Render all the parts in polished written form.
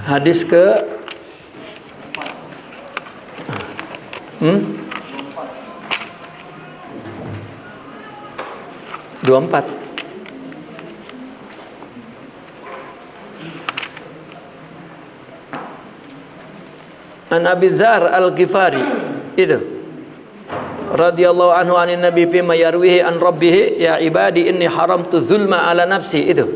Hadis ke 24. An Abi Dzar Al-Ghifari itu radhiyallahu anhu anin nabi fi ma yarwihi an rabbih ya ibadi inni haramtu zulma ala nafsi itu.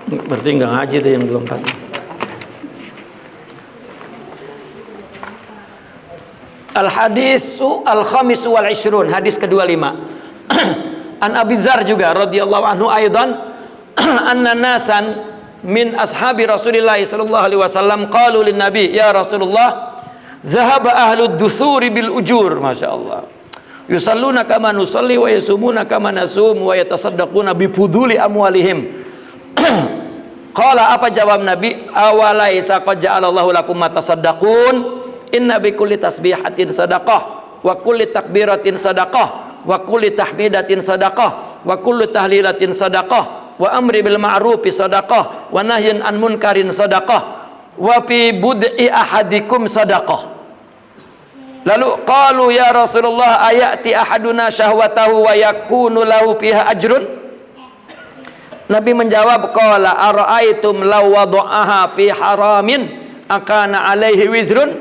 Berarti enggak ngaji itu yang 24. Al-hadisu al-khamisu wal ishrun, hadis ke-25. An Abi Dzar juga radhiyallahu anhu aidan anna nasan min ashabi Rasulillah sallallahu alaihi wasallam qalu lin nabi ya Rasulullah dhahaba ahlud dusuri bil ujur, masyaallah, yusalluna kama nusalli wa yasumuna kama nasum wa yatasaddaquna bi fuduli amwalihim. Qala, apa jawab Nabi? Awalaisa qad ja'alallahu lakum ma tasaddaqun inna bi kulli tasbihatin sadaqah wa kulli takbiratin sadaqah wa kulli tahmidatin sadaqah wa kulli tahlilatin sadaqah wa amri bil ma'rufi sadaqah wa nahyin an munkarin sadaqah wa fi bud'i ahadikum sadaqah. Lalu qalu ya Rasulullah ayati ahaduna syahwatahu wa yakunu lahu fiha ajrun. Nabi menjawab, qala ara'aitum law wada'aha fi haramin akana alaihi wizrun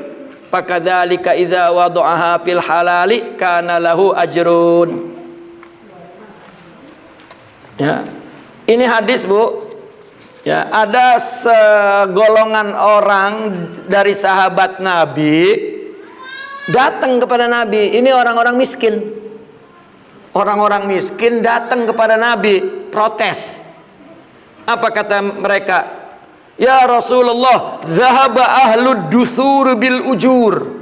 fakadzalika idza wada'aha fil halali kana lahu ajrun. Ya. Ini hadis, Bu. Ya, ada segolongan orang dari sahabat Nabi datang kepada Nabi. Ini orang-orang miskin. Orang-orang miskin datang kepada Nabi, protes. Apa kata mereka? Ya Rasulullah, zahaba ahlud dusur bil ujur.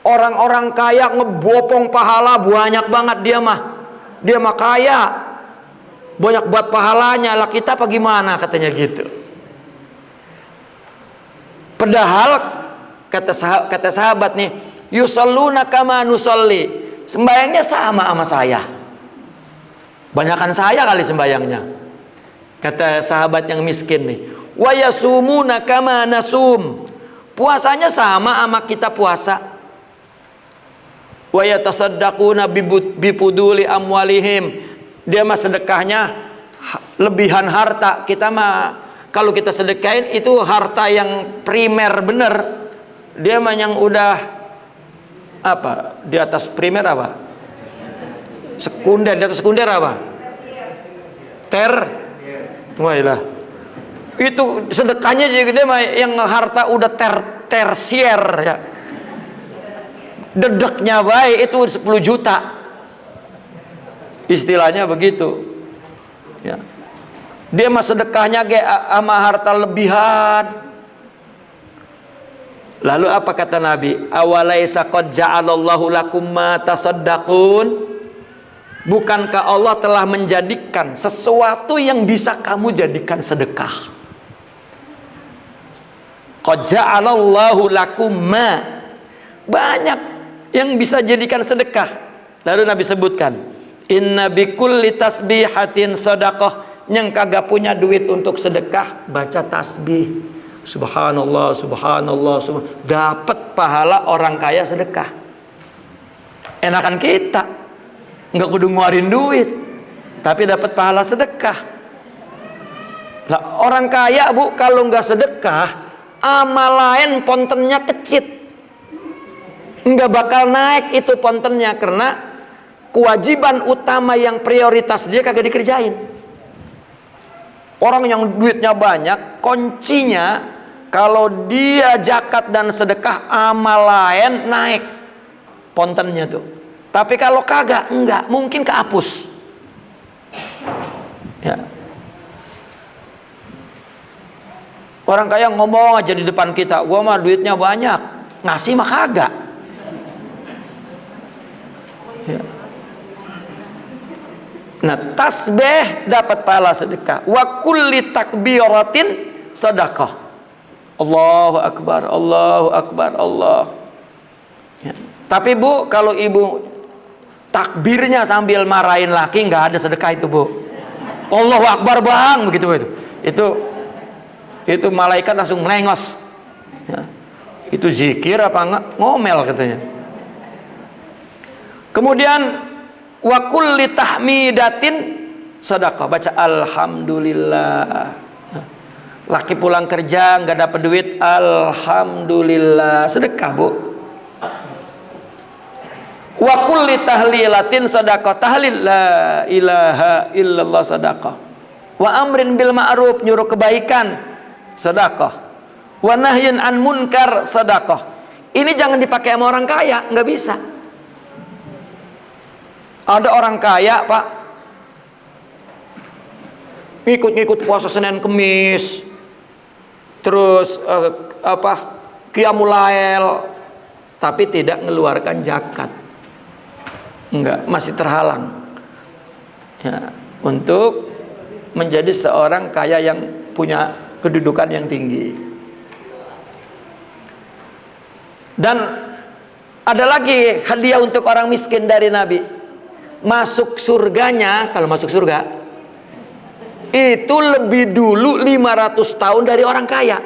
Orang-orang kaya ngebopong pahala banyak banget dia mah. Dia mah kaya. Banyak buat pahalanya, lah kita apa gimana, katanya gitu. Padahal kata sahabat nih, yusalluna kama nusalli, sembayangnya sama saya. Banyakan saya kali sembayangnya, kata sahabat yang miskin nih. Wa yasumuna kama nasum, puasanya sama kita puasa. Wa yatasaddaquna bipuduli amwalihim, dia mah sedekahnya lebihan harta. Kita mah kalau kita sedekahin itu harta yang primer bener. Dia mah yang udah apa? Di atas primer apa? Sekunder. Di atas sekunder apa? Wailah. Itu sedekahnya juga dia mah yang harta udah tersier ya. Dedeknya baik itu 10 juta. Istilahnya begitu ya. Dia mah sedekahnya sama harta lebihan. Lalu apa kata Nabi? Awalaisa qad ja'alallahu lakum ma tasaddaqun, bukankah Allah telah menjadikan sesuatu yang bisa kamu jadikan sedekah? Qad ja'alallahu lakum ma, banyak yang bisa jadikan sedekah. Lalu Nabi sebutkan, inna bikulli tasbihatin sadaqah, yang kagak punya duit untuk sedekah baca tasbih subhanallah subhanallah dapat pahala orang kaya sedekah. Enakan kita nggak kudu ngeluarin duit tapi dapat pahala sedekah. Nah, orang kaya, Bu, kalau nggak sedekah amal lain pontennya kecil, nggak bakal naik itu pontennya, karena kewajiban utama yang prioritas dia kagak dikerjain. Orang yang duitnya banyak, kuncinya kalau dia zakat dan sedekah amal lain naik pontennya tuh. Tapi kalau kagak, enggak, mungkin kehapus. Ya. Orang kaya ngomong aja di depan kita, gua mah duitnya banyak, ngasih mah kagak. Ya. Nah, tasbih dapat pahala sedekah. Wa kulli takbiratin sedekah. Allahu akbar, Allahu akbar, Allah. Ya. Tapi, Bu, kalau ibu takbirnya sambil marahin laki, nggak ada sedekah itu, Bu. Allahu Akbar bang, begitu itu malaikat langsung melengos. Ya. Itu zikir apa enggak? Ngomel katanya. Kemudian wa kulli tahmidatin sedekah, baca alhamdulillah. Laki pulang kerja nggak dapat duit, alhamdulillah, sedekah bu. Wa kulli tahlilatin sedekah, tahlil la ilaha illallah sedekah. Wa amrin bil ma'ruf, nyuruh kebaikan, sedekah. Wa nahyin an munkar, sedekah. Ini jangan dipakai sama orang kaya, nggak bisa. Ada orang kaya pak, ngikut puasa Senin Kemis, terus qiyamul lail, tapi tidak mengeluarkan zakat, enggak, masih terhalang ya, untuk menjadi seorang kaya yang punya kedudukan yang tinggi. Dan ada lagi hadiah untuk orang miskin dari Nabi. Masuk surganya, kalau masuk surga itu lebih dulu 500 tahun dari orang kaya.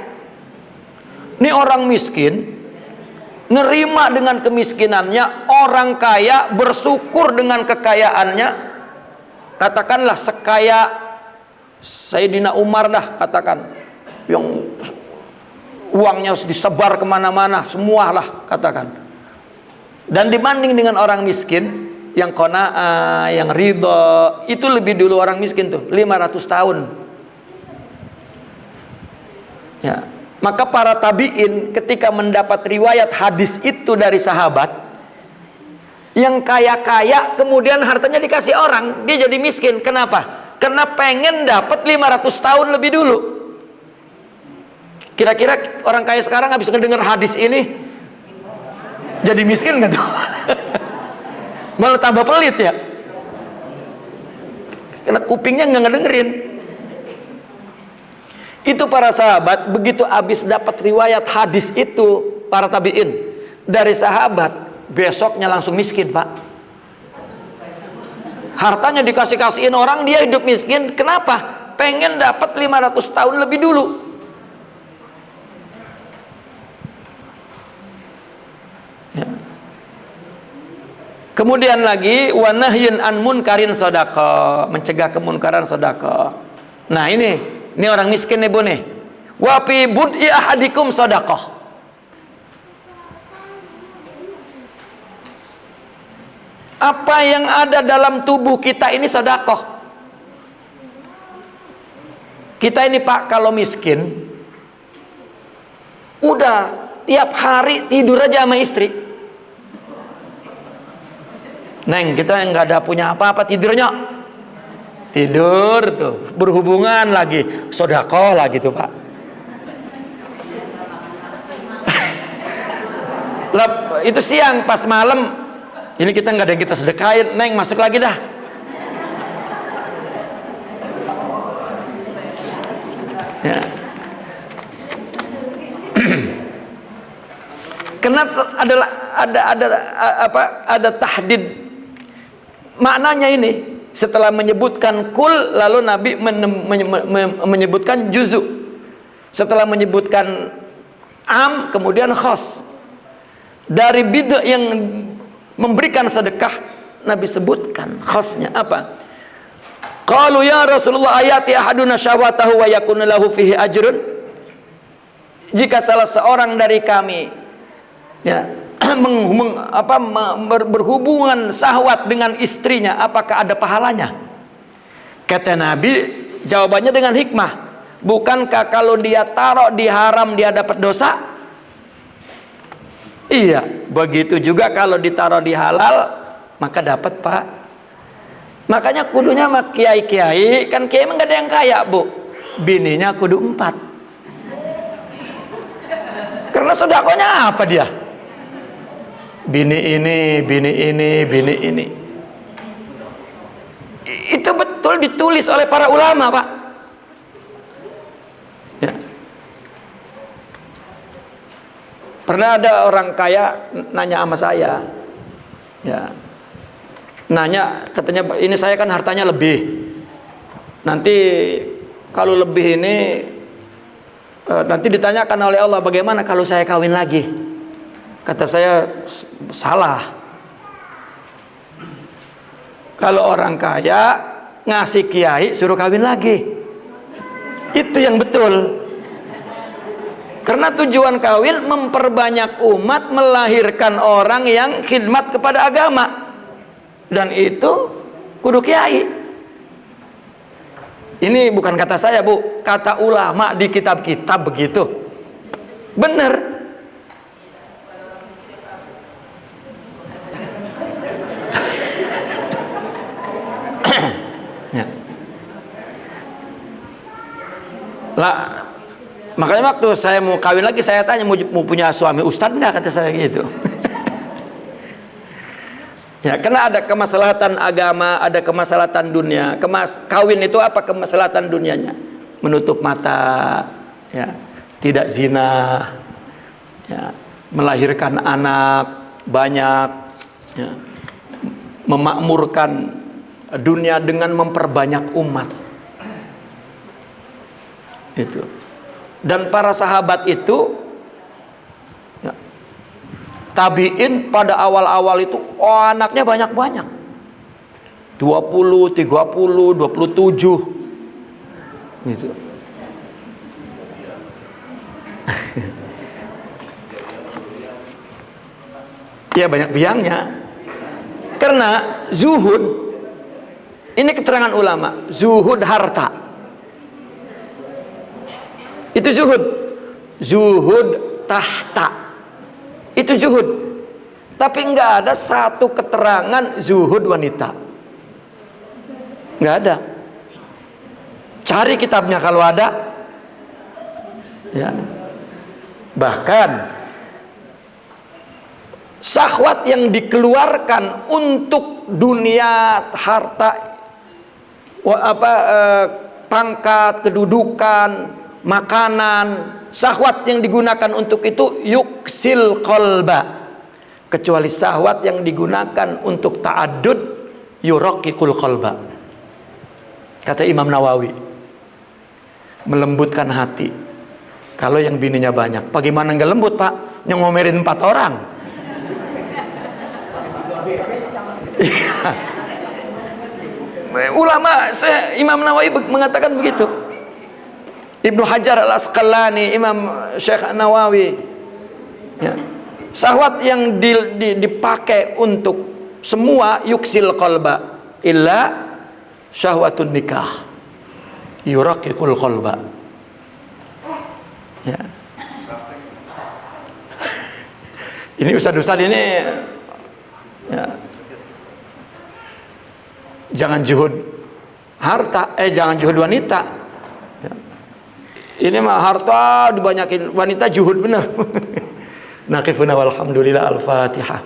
Ini orang miskin nerima dengan kemiskinannya, orang kaya bersyukur dengan kekayaannya. Katakanlah sekaya Sayyidina Umar dah, katakan, yang uangnya disebar kemana-mana, semualah katakan. Dan dibanding dengan orang miskin yang qanaah, yang ridha, itu lebih dulu orang miskin tuh 500 tahun. Ya, maka para tabi'in ketika mendapat riwayat hadis itu dari sahabat, yang kaya-kaya kemudian hartanya dikasih orang, dia jadi miskin. Kenapa? Karena pengen dapat 500 tahun lebih dulu. Kira-kira orang kaya sekarang habis ngedengar hadis ini jadi miskin nggak tuh? Malah tambah pelit ya, karena kupingnya nggak ngedengerin. Itu para sahabat begitu habis dapat riwayat hadis itu, para tabiin dari sahabat, besoknya langsung miskin pak. Hartanya dikasih-kasihin orang, dia hidup miskin. Kenapa? Pengen dapat 500 tahun lebih dulu. Ya. Kemudian lagi wa nahyin an munkarin sedekah, mencegah kemunkaran sedekah. Nah ini orang miskin nih bu nih. Wa fi bud'i ahadikum sedekah. Apa yang ada dalam tubuh kita ini sedekah. Kita ini pak kalau miskin, udah tiap hari tidur aja sama istri. Neng, kita nggak ada punya apa-apa, tidurnya tidur tuh, berhubungan lagi, sedekah lagi tuh pak. Itu siang, pas malam ini kita nggak ada yang kita sedekahin, neng masuk lagi dah. Ya. Karena ada tahdid. Maknanya ini, setelah menyebutkan kul, lalu Nabi menyebutkan juzu. Setelah menyebutkan am, kemudian khas. Dari bid'ah yang memberikan sedekah, Nabi sebutkan khasnya apa? Qalu ya Rasulullah ayati ahaduna syahwatahu wa yakunu lahu fihi ajrun. Jika salah seorang dari kami ya berhubungan syahwat dengan istrinya, apakah ada pahalanya? Kata Nabi, jawabannya dengan hikmah. Bukankah kalau dia taruh di haram dia dapat dosa? Iya, begitu juga kalau ditaruh di halal maka dapat pak. Makanya kudunya sama kiai-kiai, kan kiai emang gak ada yang kaya bu, bininya kudu 4. Karena sedekahnya apa dia? Bini ini, bini ini, bini ini. Itu betul ditulis oleh para ulama pak. Ya. Pernah ada orang kaya nanya sama saya, ya, nanya katanya, ini saya kan hartanya lebih, Nanti kalau lebih ini nanti ditanyakan oleh Allah, bagaimana kalau saya kawin lagi? Kata saya, salah. Kalau orang kaya ngasih kiai suruh kawin lagi, itu yang betul. Karena tujuan kawin memperbanyak umat, melahirkan orang yang khidmat kepada agama, dan itu kudu kiai. Ini bukan kata saya, Bu, kata ulama di kitab-kitab begitu. Bener. Ya. Lah, makanya waktu saya mau kawin lagi, saya tanya, mau punya suami ustadz nggak, kata saya gitu. Ya, karena ada kemaslahatan agama, ada kemaslahatan dunia. Kawin itu apa kemaslahatan dunianya? Menutup mata, ya, tidak zina, ya, melahirkan anak banyak, ya, memakmurkan dunia dengan memperbanyak umat. Itu. Dan para sahabat itu, ya, tabiin pada awal-awal itu, oh, anaknya banyak-banyak, 20, 30, 27 gitu. Ya, banyak biangnya. Karena zuhud, ini keterangan ulama, zuhud harta itu zuhud. Zuhud tahta itu zuhud. Tapi nggak ada satu keterangan zuhud wanita, nggak ada. Cari kitabnya kalau ada, ya. Bahkan syahwat yang dikeluarkan untuk dunia, harta, pangkat, kedudukan, makanan, syahwat yang digunakan untuk itu yuksil qalba, kecuali syahwat yang digunakan untuk ta'addud yuraqiqul qalba. Kata Imam Nawawi, melembutkan hati. Kalau yang bininya banyak, bagaimana nggak lembut, Pak? Ngomerin 4 orang. Ulama, Imam Nawawi mengatakan begitu. Ibnu Hajar al-Asqalani, Imam Syekh Nawawi, ya. Syahwat yang dipakai untuk semua yuksil qalba illa syahwatun nikah yuraqiqul qalba, ya. Ini ustaz-ustaz ini, ya, jangan juhud harta, jangan juhud wanita, ya. Ini mah harta dibanyakin, wanita juhud bener. Naqifuna walhamdulillah, al-Fatihah.